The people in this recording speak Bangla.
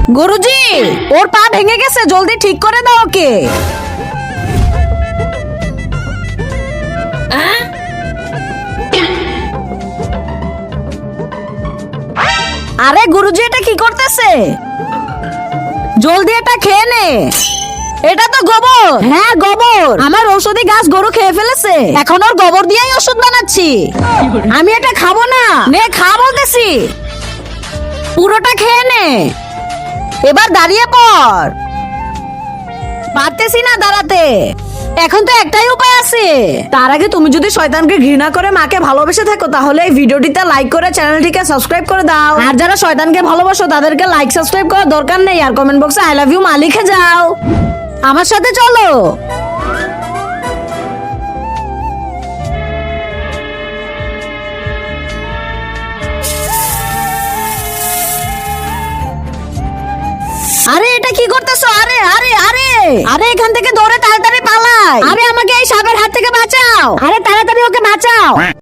গুরুজি, ওর পা ভেঙে গেছে, জলদি ঠিক করে দাও ওকে। আরে গুরুজি, এটা কি করতেছে? জলদি এটা খেয়ে নে। এটা তো গোবর। হ্যাঁ গোবর, আমার ঔষধি গাছ গরু খেয়ে ফেলেছে, এখন ওর গোবর দিয়েই ওষুধ বানাচ্ছি। আমি এটা খাবো না। নে খা বলতেছি, পুরোটা খেয়ে নে। এবার দাঁড়িয়ে পড়। পারতেছি না দাঁড়াতে। এখন তো একটাই উপায় আছে। তার আগে তুমি যদি শয়তানকে ঘৃণা করে মাকে ভালোবেসে থাকো তাহলে এই ভিডিওটিতে লাইক করে চ্যানেলটিকে সাবস্ক্রাইব করে দাও। আর যারা শয়তানকে ভালোবাসো তাদেরকে লাইক সাবস্ক্রাইব করার দরকার নেই, আর কমেন্ট বক্সে আই লাভ ইউ মা লিখে যাও। আমার সাথে চলো। আরে এটা কি করতেছো? আরে আরে আরে আরে এখান থেকে দৌড়ে তাড়াতাড়ি পালাই। আরে আমাকে এই সাপের হাত থেকে বাঁচাও। আরে তাড়াতাড়ি ওকে বাঁচাও।